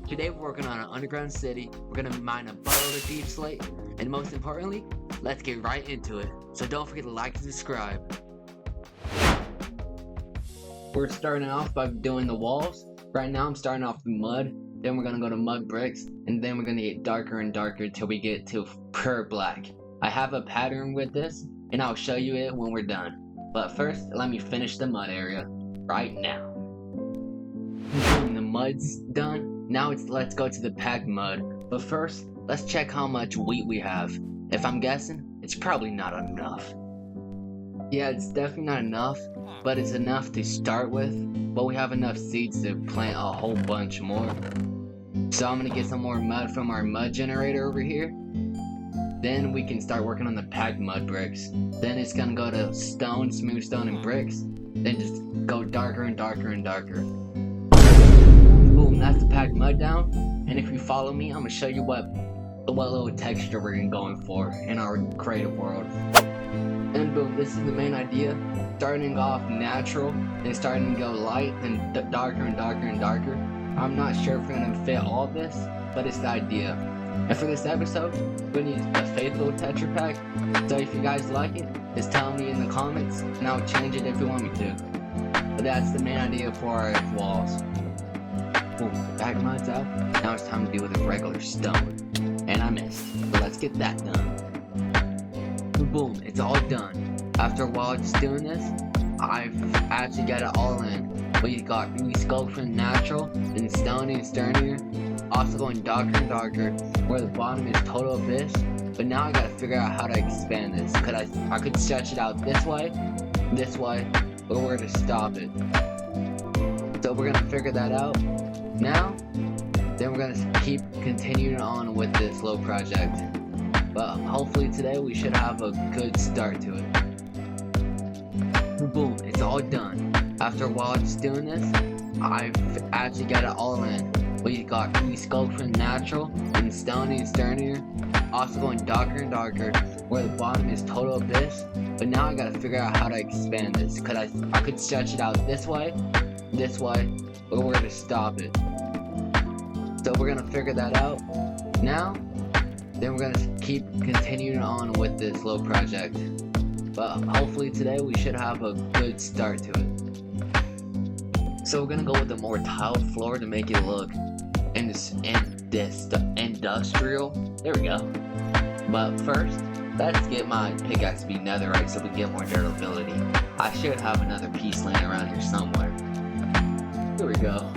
Today we're working on an underground city. We're gonna mine a buttload of Deepslate, and most importantly, let's get right into it. So don't forget to like and subscribe. We're starting off by doing the walls. Right now I'm starting off with mud, then we're gonna go to mud bricks, and then we're gonna get darker and darker until we get to pure black. I have a pattern with this, and I'll show you it when we're done. But first, let me finish the mud area right now. When the mud's done, now let's go to the packed mud. But first, let's check how much wheat we have. If I'm guessing, it's probably not enough. Yeah, it's definitely not enough, but it's enough to start with. But we have enough seeds to plant a whole bunch more. So I'm gonna get some more mud from our mud generator over here. Then we can start working on the packed mud bricks. Then it's gonna go to stone, smooth stone, and bricks. Then just go darker and darker and darker. Boom, that's the packed mud down. And if you follow me, I'm gonna show you what little texture we're going for in our creative world. And boom, this is the main idea. Starting off natural, then starting to go light, then darker and darker and darker. I'm not sure if we're gonna fit all of this, but it's the idea. And for this episode, we're gonna use a faithful texture pack. So if you guys like it, just tell me in the comments, and I'll change it if you want me to. But that's the main idea for our walls. Boom, the packed mud's out. Now it's time to deal with the regular stone. And I missed, but let's get that done. Boom, it's all done. After a while just doing this, I've actually got it all in. We scoped from natural, then stony and sternier, also going darker and darker, where the bottom is total abyss. But now I gotta figure out how to expand this. I could stretch it out this way, but we're gonna stop it. So we're gonna figure that out now. Then we're gonna keep continuing on with this little project. But hopefully today we should have a good start to it. Boom, it's all done. After a while just doing this, I've actually got it all in. We scoped from natural, and stony and sternier, also going darker and darker, where the bottom is total abyss. But now I gotta figure out how to expand this. I could stretch it out this way, but we're gonna stop it. So we're gonna figure that out now. Then we're gonna keep continuing on with this little project. But hopefully today we should have a good start to it. So we're gonna go with a more tiled floor to make it look industrial. There we go. But first, let's get my pickaxe to be netherite so we get more durability. I should have another piece laying around here somewhere. Here we go.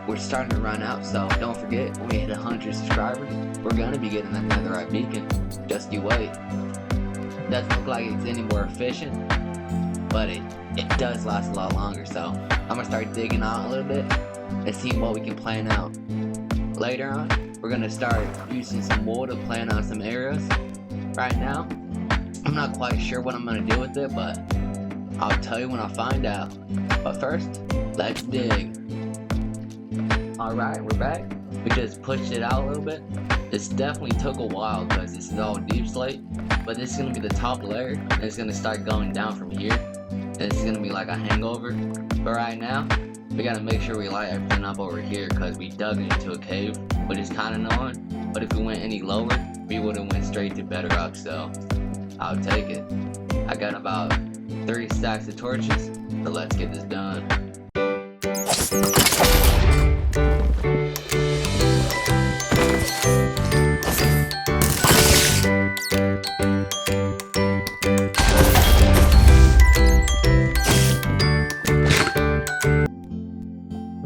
We're starting to run out, so don't forget, when we hit 100 subscribers, we're gonna be getting that netherite beacon. Just you wait. Doesn't look like it's any more efficient, but it does last a lot longer, so I'm gonna start digging out a little bit and see what we can plan out. Later on, we're gonna start using some wool to plan out some areas. Right now, I'm not quite sure what I'm gonna do with it, but I'll tell you when I find out. But first, let's dig. Alright, we're back. We just pushed it out a little bit. This definitely took a while because this is all Deepslate, but this is going to be the top layer, and it's going to start going down from here, and it's going to be like a hangover. But right now, we got to make sure we light everything up over here because we dug into a cave, which is kind of annoying. But if we went any lower, we would have went straight to bedrock, so I'll take it. I got about 3 stacks of torches, so let's get this done.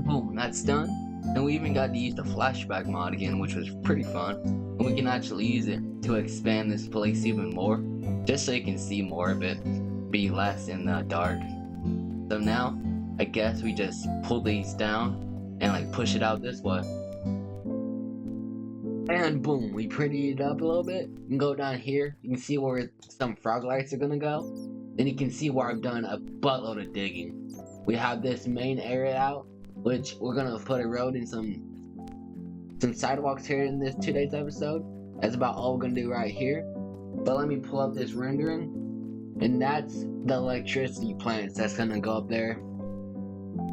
Boom, that's done. And we even got to use the flashback mod again, which was pretty fun. And we can actually use it to expand this place even more, just so you can see more of it, be less in the dark. So now, I guess we just pull these down and like push it out this way. And boom, we prettied it up a little bit. You can go down here, you can see where some frog lights are gonna go. Then you can see where I've done a buttload of digging. We have this main area out, which we're gonna put a road and some sidewalks here in this today's episode. That's about all we're gonna do right here. But let me pull up this rendering, and that's the electricity plants that's gonna go up there.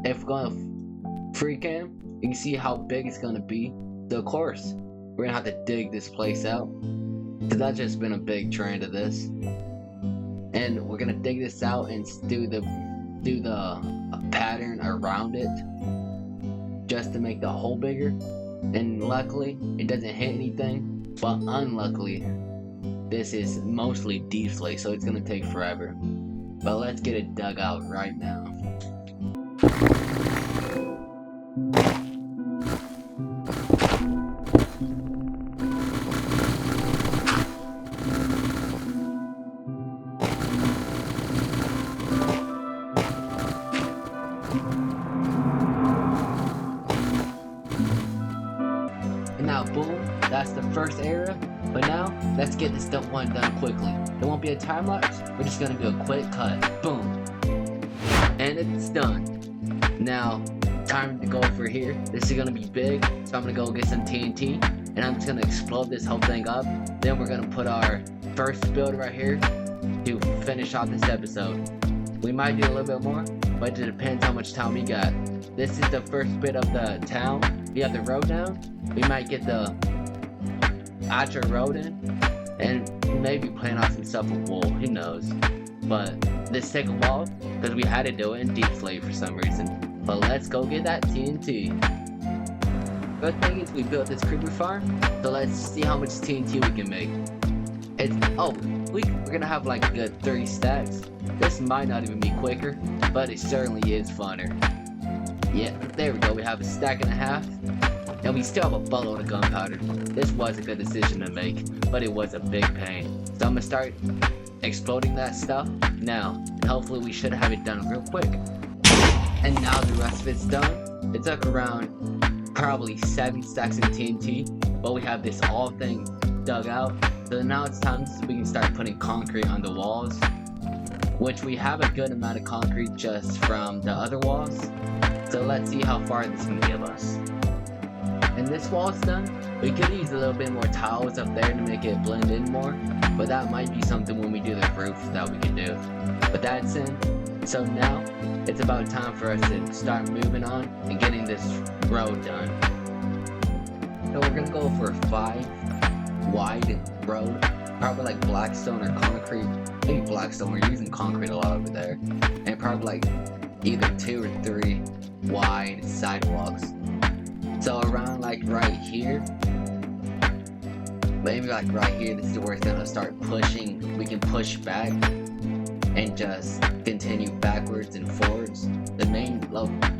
If we're going free cam, You can see how big it's gonna be. So of course, we're gonna have to dig this place out. Cause that's just been a big trend of this. And we're gonna dig this out and do the pattern around it, just to make the hole bigger. And luckily, it doesn't hit anything. But unluckily, this is mostly Deepslate, so it's gonna take forever. But let's get it dug out right now. And now boom, that's the first area. But now, let's get this one done quickly. There won't be a time lapse, we're just gonna do a quick cut. Boom. And it's done. Now, time to go for here. This is gonna be big, so I'm gonna go get some TNT. And I'm just gonna explode this whole thing up. Then we're gonna put our first build right here to finish off this episode. We might do a little bit more, but it depends how much time we got. This is the first bit of the town. We have the road down. We might get the actual road in, and maybe plan out some stuff with wool, who knows. But this take a while, because we had to do it in Deepslate for some reason. But let's go get that TNT. Good thing is we built this creeper farm, so let's see how much TNT we can make. We're gonna have like a good 30 stacks. This might not even be quicker, but it certainly is funner. Yeah, there we go, we have a stack and a half. And we still have a buttload of gunpowder. This was a good decision to make, but it was a big pain. So I'm gonna start exploding that stuff now. And hopefully we should have it done real quick. And now the rest of it's done. It took around probably 7 stacks of TNT, but we have this all thing dug out. So now it's time so we can start putting concrete on the walls, which we have a good amount of concrete just from the other walls. So let's see how far this can give us. And this wall's done. We could use a little bit more tiles up there to make it blend in more, but that might be something when we do the roof that we can do. But that's in. So now it's about time for us to start moving on and getting this road done. So we're gonna go for a 5 wide road, probably like Blackstone or concrete. Maybe Blackstone. We're using concrete a lot over there, and probably like either 2 or 3 wide sidewalks. So around like right here, maybe like right here, this is where it's gonna start pushing. We can push back and just continue backwards and forwards. The main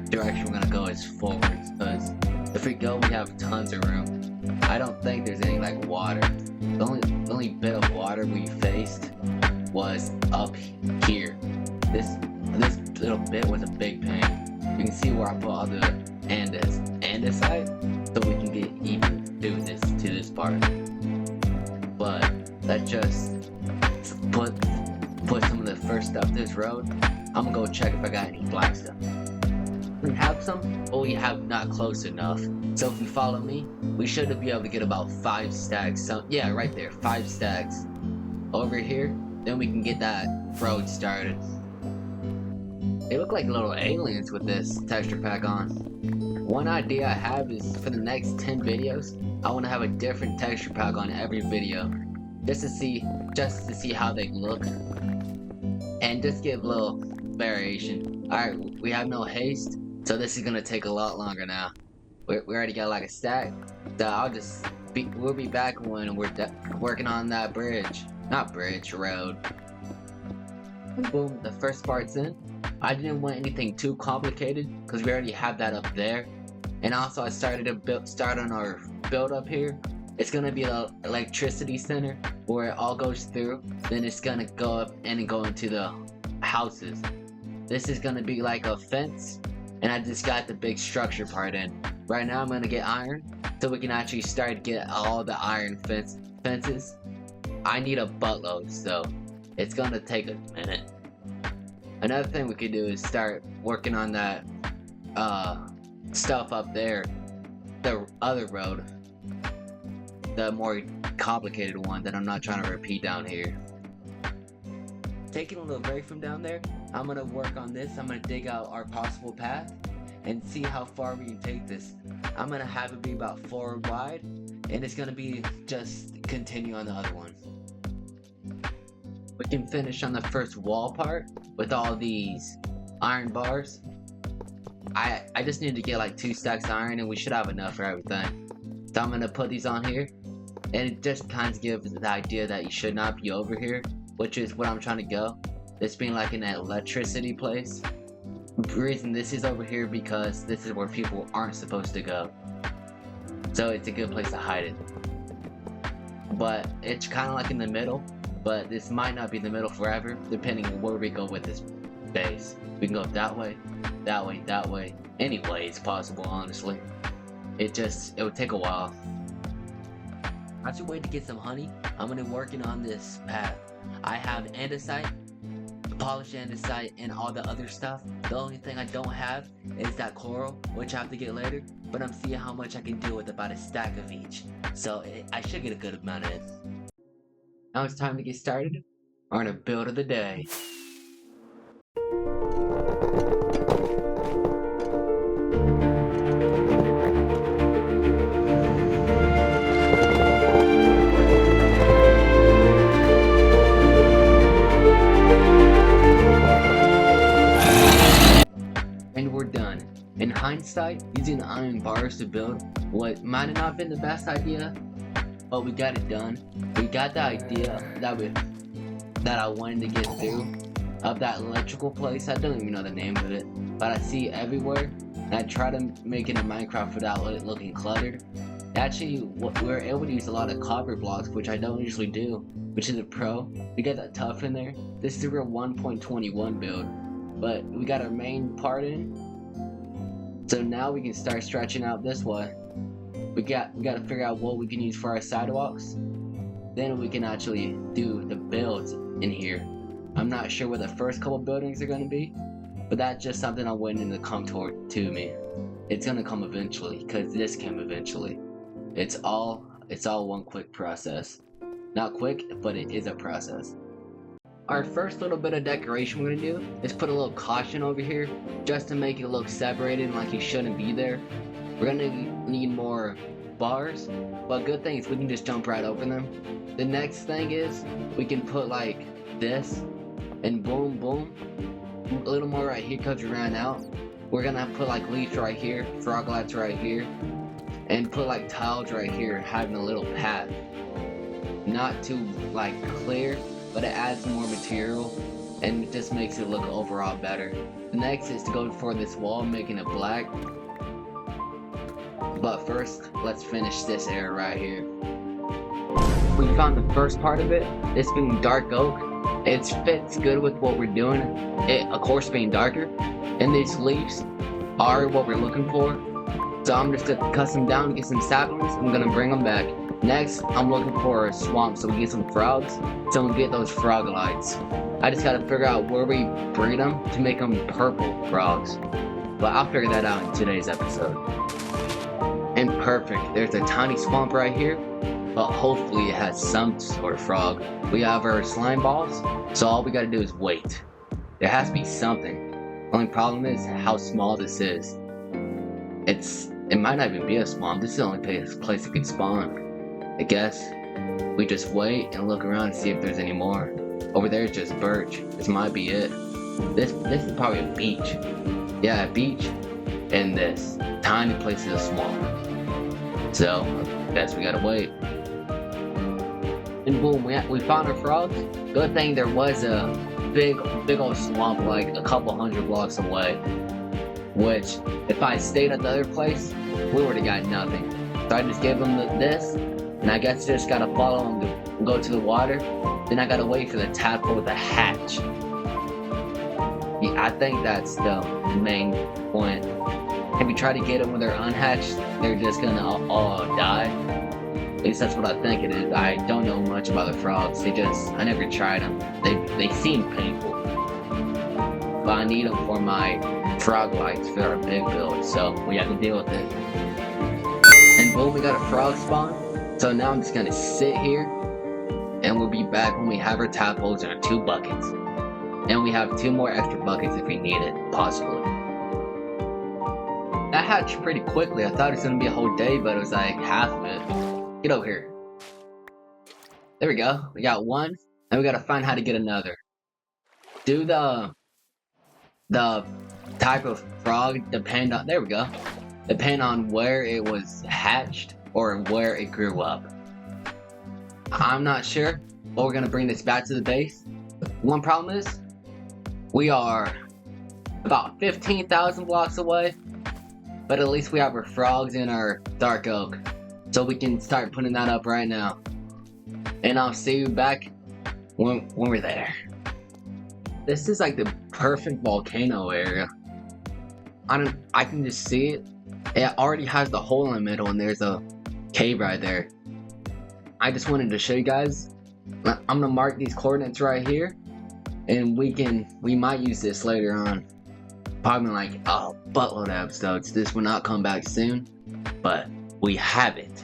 direction we're gonna go is forwards, because if we go, we have tons of room. I don't think there's any like water. The only bit of water we faced was up here. This little bit was a big pain. You can see where I put all the andesite, so we can get even do this to this part. But let's just put some of the first stuff this road. I'm gonna go check if I got any black stuff. We have some, but we have not close enough. So if you follow me, we should be able to get about 5 stacks. So yeah, right there, 5 stacks over here. Then we can get that road started. They look like little aliens with this texture pack on. One idea I have is for the next 10 videos, I want to have a different texture pack on every video, just to see how they look, and just give a little variation. All right, we have no haste, so this is gonna take a lot longer now. We already got like a stack, so we'll be back when we're working on that road. Boom, the first part's in. I didn't want anything too complicated because we already have that up there. And also I started to start on our build up here. It's gonna be an electricity center where it all goes through. Then it's gonna go up and go into the houses. This is gonna be like a fence, and I just got the big structure part in. Right now I'm gonna get iron so we can actually start to get all the iron fences. I need a buttload, so it's gonna take a minute. Another thing we could do is start working on that stuff up there, the other road, the more complicated one that I'm not trying to repeat down here. Taking a little break from down there, I'm gonna work on this. I'm gonna dig out our possible path, and see how far we can take this. I'm gonna have it be about 4 wide, and it's gonna be just continue on the other one. We can finish on the first wall part with all these iron bars. I just need to get like 2 stacks of iron, and we should have enough for everything. So I'm gonna put these on here, and it just kind of gives the idea that you should not be over here, which is what I'm trying to go. This being like an electricity place. The reason this is over here because this is where people aren't supposed to go. So it's a good place to hide it. But it's kind of like in the middle, but this might not be the middle forever, depending on where we go with this base. We can go that way, that way, that way. Any way it's possible, honestly. It would take a while. As a way to get some honey, I'm gonna be working on this path. I have andesite, polished andesite, and all the other stuff. The only thing I don't have is that coral, which I have to get later, but I'm seeing how much I can do with about a stack of each. So I should get a good amount of it. Now it's time to get started on a build of the day. And we're done. In hindsight, using the iron bars to build what might have not been the best idea, but we got it done. We got the idea that I wanted to get through of that electrical place. I don't even know the name of it, but I see it everywhere, and I try to make it in Minecraft without it looking cluttered. Actually, we were able to use a lot of copper blocks, which I don't usually do, which is a pro. We got that tough in there. This is a real 1.21 build. But we got our main part in, so now we can start stretching out this way. We got to figure out what we can use for our sidewalks. Then we can actually do the builds in here. I'm not sure where the first couple buildings are going to be, but that's just something I'm waiting to come to me. It's going to come eventually, because this came eventually. It's all one quick process. Not quick, but it is a process. Our first little bit of decoration we're gonna do is put a little caution over here, just to make it look separated like it shouldn't be there. We're gonna need more bars, but good thing is we can just jump right over them. The next thing is we can put like this, and boom, boom, a little more right here because we ran out. We're gonna put like leaves right here, frog lights right here, and put like tiles right here, having a little path. Not too like clear, but it adds more material and it just makes it look overall better. The next is to go for this wall, making it black. But first, let's finish this area right here. We found the first part of it, this being dark oak. It fits good with what we're doing, it of course being darker. And these leaves are what we're looking for. So I'm just gonna cut them down, get some saplings, I'm gonna bring them back. Next, I'm looking for a swamp so we get some frogs, so we get those frog lights. I just gotta figure out where we breed them to make them purple frogs. But I'll figure that out in today's episode. And perfect, there's a tiny swamp right here, but hopefully it has some sort of frog. We have our slime balls, so all we gotta do is wait. There has to be something. Only problem is how small this is. It might not even be a swamp, this is the only place it can spawn. I guess we just wait and look around and see if there's any more. Over there is just birch. This might be it. This is probably a beach. Yeah, a beach. And this tiny place is a swamp. So I guess we gotta wait. And boom, we found our frogs. Good thing there was a big old swamp like a couple hundred blocks away. Which if I stayed at the other place, we would have got nothing. So I just gave them this. And I guess I just gotta follow him to go to the water. Then I gotta wait for the tadpole with a hatch. Yeah, I think that's the main point. If you try to get them when they're unhatched, they're just gonna all die. At least that's what I think it is. I don't know much about the frogs. I never tried them. They seem painful. But I need them for my frog lights for our big build, so we have to deal with it. And boom, we got a frog spawn. So now I'm just gonna sit here, and we'll be back when we have our tadpoles in our 2 buckets. And we have 2 more extra buckets if we need it, possibly. That hatched pretty quickly. I thought it was gonna be a whole day, but it was like half of it. Get over here. There we go. We got one, and we gotta find how to get another. Do the type of frog depend on, there we go, depend on where it was hatched or where it grew up. I'm not sure, but we're gonna bring this back to the base. One problem is we are about 15,000 blocks away, but at least we have our frogs in our dark oak, so we can start putting that up right now. And I'll see you back when we're there. This is like the perfect volcano area. I can just see it. It already has the hole in the middle, and there's a cave right there. I just wanted to show you guys. I'm gonna mark these coordinates right here, and we might use this later on. Probably like a buttload of episodes. This will not come back soon, but we have it.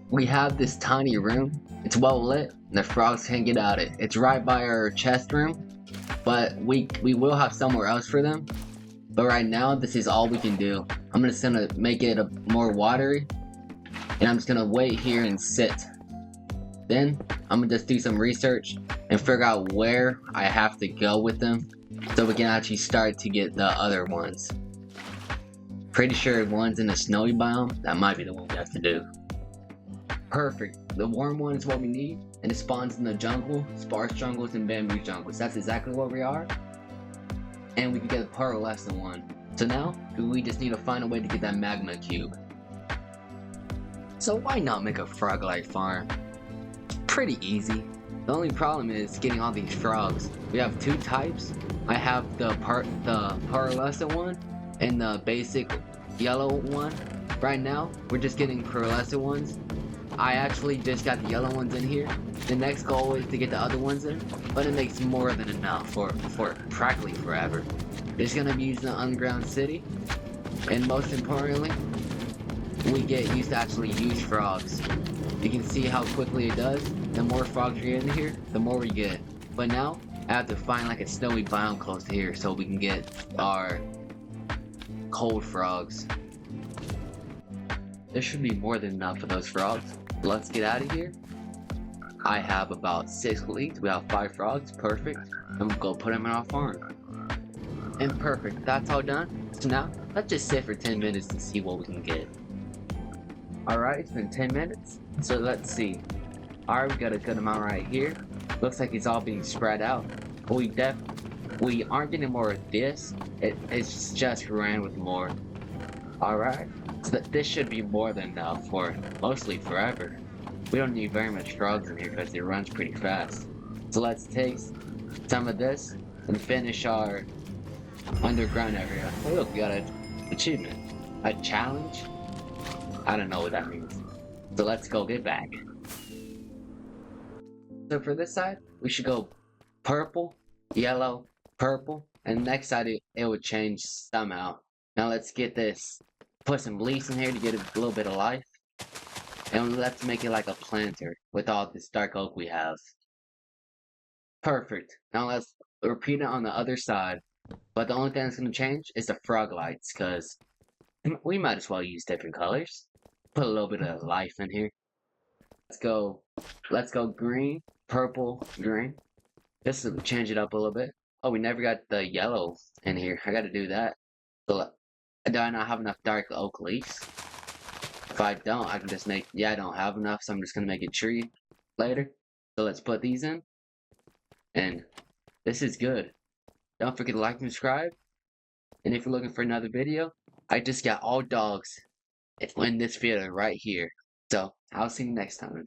We have this tiny room. It's well lit, and the frogs can't get out it. It's right by our chest room, but we will have somewhere else for them. But right now, this is all we can do. I'm just gonna make it more watery, and I'm just gonna wait here and sit. Then I'm gonna just do some research and figure out where I have to go with them, so we can actually start to get the other ones. Pretty sure one's in the snowy biome. That might be the one we have to do. Perfect. The warm one is what we need, and it spawns in the jungle, sparse jungles, and bamboo jungles. That's exactly what we are. And we can get a pearlescent one. So now, we just need to find a way to get that magma cube. So why not make a frog-like farm? It's pretty easy. The only problem is getting all these frogs. We have two types. I have the pearlescent one and the basic yellow one. Right now, we're just getting pearlescent ones. I actually just got the yellow ones in here. The next goal is to get the other ones in, but it makes more than enough for practically forever. It's gonna be used in the underground city, and most importantly, we get used to actually use frogs. You can see how quickly it does. The more frogs we get in here, the more we get. But now, I have to find like a snowy biome close to here so we can get our cold frogs. There should be more than enough of those frogs. Let's get out of here. I have about 6 leads. We have 5 frogs. Perfect. And we'll go put them in our farm. And perfect. That's all done. So now, let's just sit for 10 minutes and see what we can get. Alright, it's been 10 minutes. So let's see. Alright, we got a good amount right here. Looks like it's all being spread out. But we aren't getting more of this. It's just ran with more. Alright. So this should be more than enough for mostly forever. We don't need very much frogs in here because it runs pretty fast. So let's take some of this and finish our underground area. Oh look, we got an achievement. A challenge? I don't know what that means. So let's go get back. So for this side, we should go purple, yellow, purple, and next side it would change somehow. Now let's get this. Put some leaves in here to get a little bit of life. And let's make it like a planter with all this dark oak we have. Perfect. Now let's repeat it on the other side. But the only thing that's going to change is the frog lights, because we might as well use different colors. Put a little bit of life in here. Let's go green, purple, green. Just to change it up a little bit. Oh, we never got the yellow in here. I got to do that. So, do I not have enough dark oak leaves? If I don't, I can just make, I don't have enough, so I'm just gonna make a tree later. So let's put these in. And this is good. Don't forget to like and subscribe. And if you're looking for another video, I just got all dogs in this video right here. So, I'll see you next time.